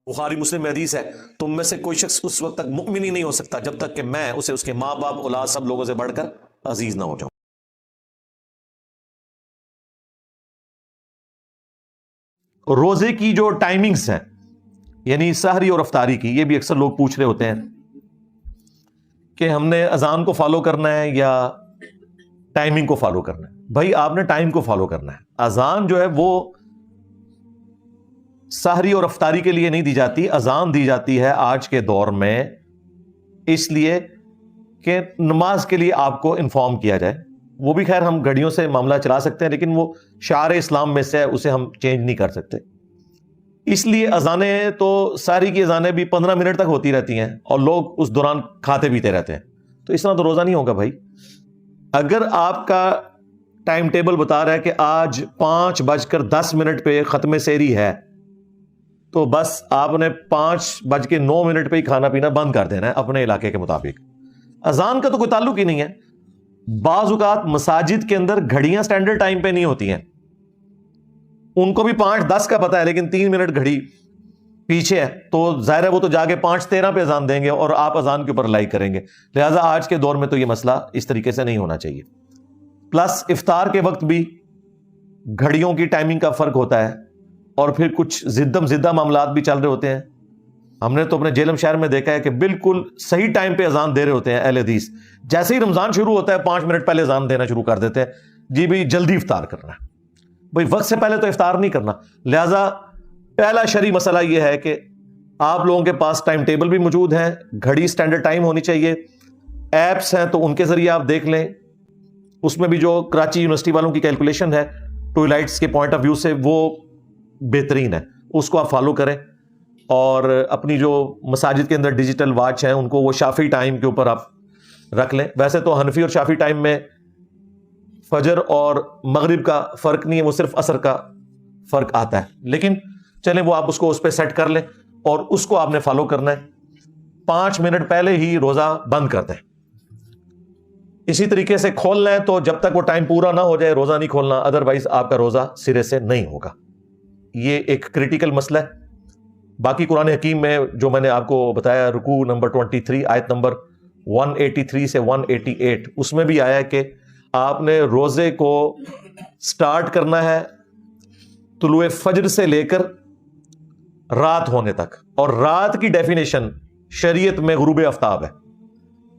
بخاری مسلم میں حدیث ہے، تم میں سے کوئی شخص اس وقت تک مؤمن ہی نہیں ہو سکتا جب تک کہ میں اسے اس کے ماں باپ اولاد سب لوگوں سے بڑھ کر عزیز نہ ہو جاؤں۔ روزے کی جو ٹائمنگز ہیں، یعنی سحری اور افطاری کی، یہ بھی اکثر لوگ پوچھ رہے ہوتے ہیں کہ ہم نے اذان کو فالو کرنا ہے یا ٹائمنگ کو فالو کرنا ہے۔ بھائی آپ نے ٹائم کو فالو کرنا ہے۔ اذان جو ہے وہ سحری اور افطاری کے لیے نہیں دی جاتی، اذان دی جاتی ہے آج کے دور میں اس لیے کہ نماز کے لیے آپ کو انفارم کیا جائے۔ وہ بھی خیر ہم گھڑیوں سے معاملہ چلا سکتے ہیں، لیکن وہ شعار اسلام میں سے ہے، اسے ہم چینج نہیں کر سکتے۔ اس لیے اذانیں تو ساری کی اذانیں بھی 15 منٹ تک ہوتی رہتی ہیں اور لوگ اس دوران کھاتے پیتے رہتے ہیں، تو اس طرح تو روزہ نہیں ہوگا بھائی۔ اگر آپ کا ٹائم ٹیبل بتا رہا ہے کہ آج 5:10 پہ ختم سحری ہے، تو بس آپ نے 5:09 پہ ہی کھانا پینا بند کر دینا ہے اپنے علاقے کے مطابق۔ اذان کا تو کوئی تعلق ہی نہیں ہے۔ بعض اوقات مساجد کے اندر گھڑیاں سٹینڈرڈ ٹائم پہ نہیں ہوتی ہیں، ان کو بھی 5:10 کا پتہ ہے لیکن 3 منٹ گھڑی پیچھے ہے، تو ظاہر ہے وہ تو جا کے 5:13 پہ اذان دیں گے اور آپ اذان کے اوپر لائک کریں گے۔ لہٰذا آج کے دور میں تو یہ مسئلہ اس طریقے سے نہیں ہونا چاہیے۔ پلس افطار کے وقت بھی گھڑیوں کی ٹائمنگ کا فرق ہوتا ہے، اور پھر کچھ زدہ معاملات بھی چل رہے ہوتے ہیں۔ ہم نے تو اپنے جیلم شہر میں دیکھا ہے کہ بالکل صحیح ٹائم پہ اذان دے رہے ہوتے ہیں اہل حدیث، جیسے ہی رمضان شروع ہوتا ہے 5 منٹ پہلے اذان دینا شروع کر دیتے ہیں، جی بھائی جلدی افطار کرنا ہے۔ بھائی وقت سے پہلے تو افطار نہیں کرنا۔ لہٰذا پہلا شرعی مسئلہ یہ ہے کہ آپ لوگوں کے پاس ٹائم ٹیبل بھی موجود ہے، گھڑی سٹینڈرڈ ٹائم ہونی چاہیے، ایپس ہیں تو ان کے ذریعے آپ دیکھ لیں، اس میں بھی جو کراچی یونیورسٹی والوں کی کیلکولیشن ہے ٹوائلائٹس کے پوائنٹ آف ویو سے وہ بہترین ہے، اس کو آپ فالو کریں۔ اور اپنی جو مساجد کے اندر ڈیجیٹل واچ ہیں ان کو وہ شافعی ٹائم کے اوپر آپ رکھ لیں۔ ویسے تو حنفی اور شافعی ٹائم میں فجر اور مغرب کا فرق نہیں ہے، وہ صرف عصر کا فرق آتا ہے، لیکن چلیں وہ آپ اس کو اس پہ سیٹ کر لیں اور اس کو آپ نے فالو کرنا ہے۔ 5 منٹ پہلے ہی روزہ بند کر دیں۔ اسی طریقے سے کھولنا ہے تو جب تک وہ ٹائم پورا نہ ہو جائے روزہ نہیں کھولنا، ادروائز آپ کا روزہ سرے سے نہیں ہوگا۔ یہ ایک کریٹیکل مسئلہ ہے۔ باقی قرآن حکیم میں جو میں نے آپ کو بتایا، رکوع نمبر 23 آیت نمبر 183 سے 188، اس میں بھی آیا ہے کہ آپ نے روزے کو سٹارٹ کرنا ہے طلوع فجر سے لے کر رات ہونے تک، اور رات کی ڈیفینیشن شریعت میں غروب آفتاب ہے۔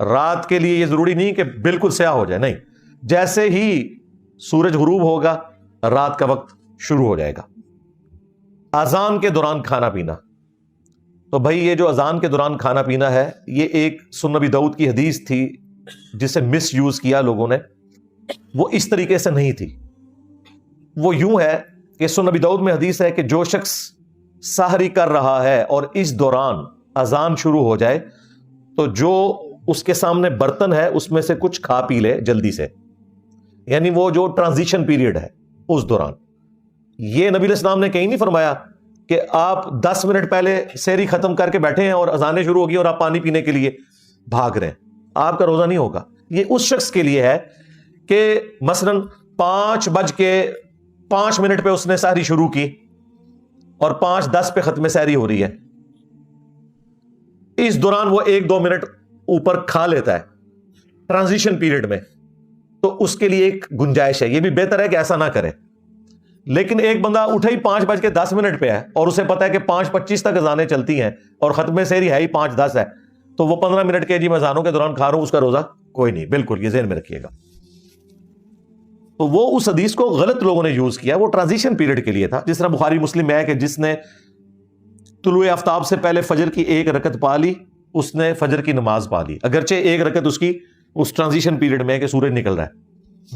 رات کے لیے یہ ضروری نہیں کہ بالکل سیاہ ہو جائے، نہیں، جیسے ہی سورج غروب ہوگا رات کا وقت شروع ہو جائے گا۔ اذان کے دوران کھانا پینا، تو بھائی یہ جو اذان کے دوران کھانا پینا ہے، یہ ایک سنن نبی داؤد کی حدیث تھی جسے مس یوز کیا لوگوں نے۔ وہ اس طریقے سے نہیں تھی، وہ یوں ہے کہ سنن نبی داؤد میں حدیث ہے کہ جو شخص سحری کر رہا ہے اور اس دوران اذان شروع ہو جائے تو جو اس کے سامنے برتن ہے اس میں سے کچھ کھا پی لے جلدی سے، یعنی وہ جو ٹرانزیشن پیریڈ ہے اس دوران۔ یہ نبی علیہ السلام نے کہیں نہیں فرمایا کہ آپ 10 منٹ پہلے سحری ختم کر کے بیٹھے ہیں اور اذانیں شروع ہوگی اور آپ پانی پینے کے لیے بھاگ رہے ہیں، آپ کا روزہ نہیں ہوگا۔ یہ اس شخص کے لیے ہے کہ مثلاً 5:05 پہ اس نے سحری شروع کی اور 5:10 پہ ختم سحری ہو رہی ہے، اس دوران وہ 1-2 منٹ اوپر کھا لیتا ہے ٹرانزیشن پیریڈ میں، تو اس کے لیے ایک گنجائش ہے۔ یہ بھی بہتر ہے کہ ایسا نہ کرے۔ لیکن ایک بندہ اٹھا ہی 5:10 پہ ہے اور اسے پتا ہے کہ 5:25 تک اذانیں چلتی ہیں اور ختم سحری ہے ہی 5:10 ہے، تو وہ 15 منٹ کے جی میں اذانوں کے دوران کھا رہا ہوں، اس کا روزہ کوئی نہیں، بالکل یہ ذہن میں رکھیے گا۔ تو وہ اس حدیث کو غلط لوگوں نے یوز کیا، وہ ٹرانزیشن پیریڈ کے لیے تھا۔ جس طرح بخاری مسلم میں ہے کہ جس نے طلوع آفتاب سے پہلے فجر کی 1 رکعت پا لی، اس نے فجر کی نماز پا لی، اگرچہ 1 رکعت اس کی اس ٹرانزیشن پیریڈ میں ہے کہ سورج نکل رہا ہے،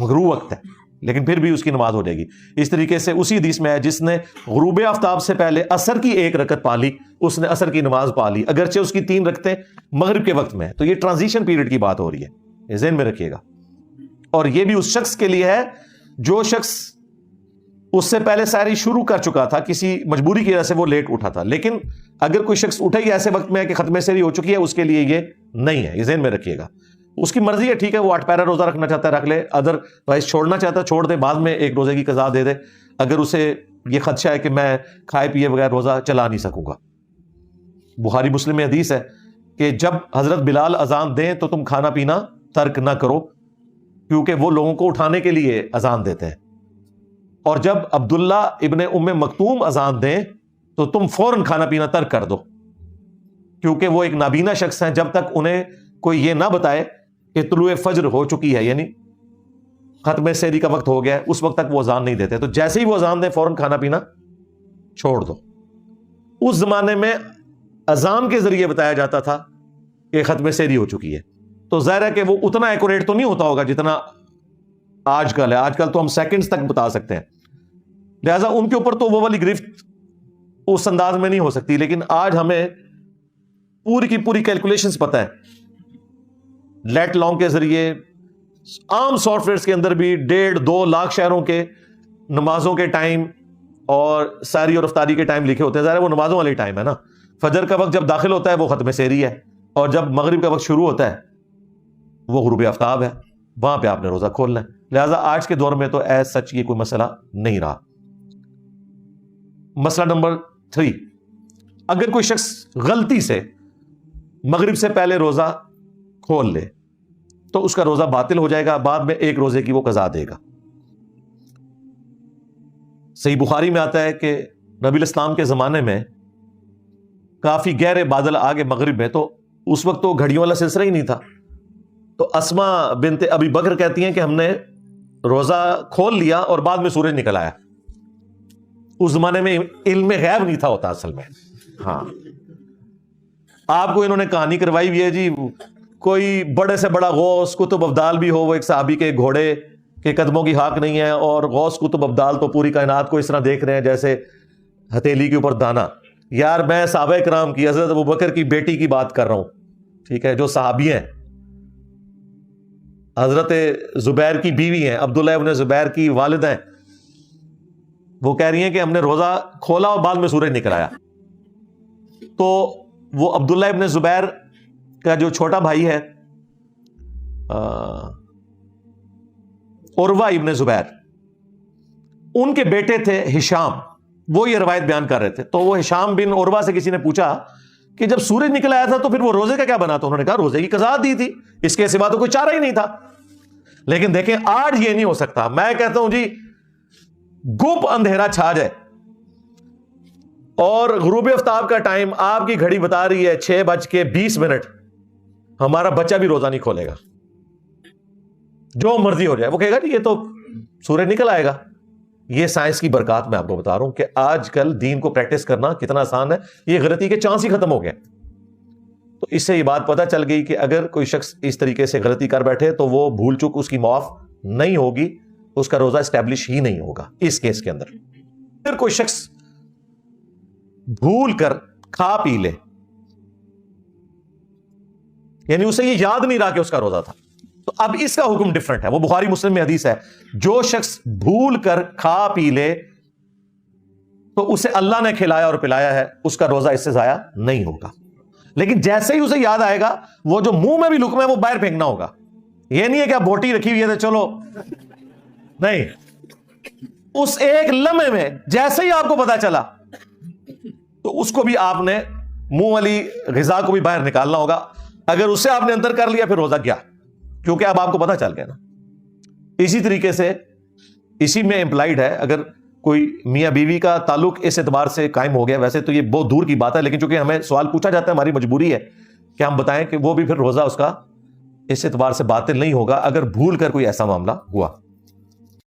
غروب وقت ہے، لیکن پھر بھی اس کی نماز ہو جائے گی۔ اس طریقے سے اسی حدیث میں ہے جس نے غروب آفتاب سے پہلے عصر کی 1 رکعت پا لی، اس نے عصر کی نماز پا لی، اگرچہ اس کی 3 رکعتیں مغرب کے وقت میں ہے۔ تو یہ ٹرانزیشن پیریڈ کی بات ہو رہی ہے، یہ ذہن میں رکھیے گا۔ اور یہ بھی اس شخص کے لیے ہے جو شخص اس سے پہلے سحری شروع کر چکا تھا، کسی مجبوری کی وجہ سے وہ لیٹ اٹھا تھا، لیکن اگر کوئی شخص اٹھے ہی ایسے وقت میں ہے کہ ختم سحری ہو چکی ہے، اس کے لیے یہ نہیں ہے، یہ ذہن میں رکھیے گا۔ اس کی مرضی ہے، ٹھیک ہے، وہ 8 پیرا روزہ رکھنا چاہتا ہے رکھ لے، ادر وائز چھوڑنا چاہتا ہے چھوڑ دے، بعد میں ایک روزے کی قضا دے دے، اگر اسے یہ خدشہ ہے کہ میں کھائے پیے بغیر روزہ چلا نہیں سکوں گا۔ بخاری مسلم میں حدیث ہے کہ جب حضرت بلال اذان دیں تو تم کھانا پینا ترک نہ کرو، کیونکہ وہ لوگوں کو اٹھانے کے لیے اذان دیتے ہیں، اور جب عبداللہ ابن ام مکتوم اذان دیں تو تم فوراً کھانا پینا ترک کر دو، کیونکہ وہ ایک نابینا شخص ہیں، جب تک انہیں کوئی یہ نہ بتائے کہ طلوع فجر ہو چکی ہے، یعنی ختم سحری کا وقت ہو گیا ہے، اس وقت تک وہ اذان نہیں دیتے، تو جیسے ہی وہ اذان دیں فوراً کھانا پینا چھوڑ دو۔ اس زمانے میں اذان کے ذریعے بتایا جاتا تھا کہ ختم سحری ہو چکی ہے، تو ظاہر ہے کہ وہ اتنا ایکوریٹ تو نہیں ہوتا ہوگا جتنا آج کل ہے، آج کل تو ہم سیکنڈز تک بتا سکتے ہیں، لہٰذا ان کے اوپر تو وہ والی گرفت اس انداز میں نہیں ہو سکتی، لیکن آج ہمیں پوری کی پوری کیلکولیشنز پتہ ہے، لیٹ لانگ کے ذریعے عام سافٹ ویئرز کے اندر بھی 1.5-2 لاکھ شہروں کے نمازوں کے ٹائم اور سحری اور افطاری کے ٹائم لکھے ہوتے ہیں، ظاہر ہے وہ نمازوں والی ٹائم ہے نا، فجر کا وقت جب داخل ہوتا ہے وہ ختم سحری ہے، اور جب مغرب کا وقت شروع ہوتا ہے وہ غروب آفتاب ہے، وہاں پہ آپ نے روزہ کھولنا ہے، لہٰذا آج کے دور میں تو ایز سچ یہ کوئی مسئلہ نہیں رہا۔ مسئلہ نمبر 3، اگر کوئی شخص غلطی سے مغرب سے پہلے روزہ کھول لے تو اس کا روزہ باطل ہو جائے گا، بعد میں ایک روزے کی وہ قضا دے گا۔ صحیح بخاری میں آتا ہے کہ نبی الاسلام کے زمانے میں کافی گہرے بادل آگے مغرب میں، تو اس وقت تو گھڑیوں والا سلسلہ ہی نہیں تھا، تو اسما بنت ابی بکر کہتی ہیں کہ ہم نے روزہ کھول لیا اور بعد میں سورج نکل آیا۔ اس زمانے میں علم غیب نہیں تھا ہوتا اصل میں، ہاں آپ کو انہوں نے کہانی کروائی ہوئی ہے جی، کوئی بڑے سے بڑا غوث قطب ابدال بھی ہو، وہ ایک صحابی کے گھوڑے کے قدموں کی حاک نہیں ہے، اور غوث قطب ابدال تو پوری کائنات کو اس طرح دیکھ رہے ہیں جیسے ہتھیلی کے اوپر دانا۔ یار میں صحابہ کرام کی، حضرت ابوبکر کی بیٹی کی بات کر رہا ہوں، ٹھیک ہے، جو صحابی ہیں، حضرت زبیر کی بیوی ہیں، عبداللہ ابن زبیر کی والد ہیں، وہ کہہ رہی ہیں کہ ہم نے روزہ کھولا اور بعد میں سورج نکل آیا۔ تو وہ عبداللہ ابن زبیر کا جو چھوٹا بھائی ہے عروہ ابن زبیر، ان کے بیٹے تھے ہشام، وہ یہ روایت بیان کر رہے تھے، تو وہ ہشام بن عروہ سے کسی نے پوچھا کہ جب سورج نکل آیا تھا تو پھر وہ روزے کا کیا بنا؟ تو انہوں نے کہا روزے کی قضا دی تھی، اس کے سوا تو کوئی چارہ ہی نہیں تھا۔ لیکن دیکھیں آج یہ نہیں ہو سکتا، میں کہتا ہوں جی گپ اندھیرا چھا جائے اور غروب آفتاب کا ٹائم آپ کی گھڑی بتا رہی ہے 6:20، ہمارا بچہ بھی روزہ نہیں کھولے گا، جو مرضی ہو جائے، وہ کہے گا جی یہ تو سورج نکل آئے گا۔ یہ سائنس کی برکات میں آپ کو بتا رہا ہوں کہ آج کل دین کو پریکٹس کرنا کتنا آسان ہے، یہ غلطی کے چانس ہی ختم ہو گئے۔ تو اس سے یہ بات پتہ چل گئی کہ اگر کوئی شخص اس طریقے سے غلطی کر بیٹھے تو وہ بھول چک اس کی معاف نہیں ہوگی، اس کا روزہ اسٹیبلش ہی نہیں ہوگا اس کیس کے اندر۔ پھر کوئی شخص بھول کر کھا پی لے، یعنی اسے یہ یاد نہیں رہا کہ اس کا روزہ تھا، تو اب اس کا حکم ڈفرنٹ ہے، وہ بخاری مسلم میں حدیث ہے، جو شخص بھول کر کھا پی لے تو اسے اللہ نے کھلایا اور پلایا ہے، اس کا روزہ اس سے ضائع نہیں ہوگا۔ لیکن جیسے ہی اسے یاد آئے گا، وہ جو منہ میں بھی لقمہ ہے وہ باہر پھینکنا ہوگا۔ یہ نہیں ہے کہ آپ بوٹی رکھی ہوئی ہے تو چلو، نہیں، اس ایک لمحے میں جیسے ہی آپ کو پتا چلا تو اس کو بھی آپ نے منہ والی غذا کو بھی باہر نکالنا ہوگا۔ اگر اس سے آپ نے انتر کر لیا پھر روزہ گیا، کیونکہ اب آپ کو پتا چل گیا نا۔ اسی طریقے سے اسی میں امپلائڈ ہے، اگر کوئی میاں بیوی کا تعلق اس اعتبار سے قائم ہو گیا، ویسے تو یہ بہت دور کی بات ہے، لیکن چونکہ ہمیں سوال پوچھا جاتا ہے، ہماری مجبوری ہے کہ ہم بتائیں کہ وہ بھی پھر روزہ اس کا اس اعتبار سے باطل نہیں ہوگا اگر بھول کر کوئی ایسا معاملہ ہوا۔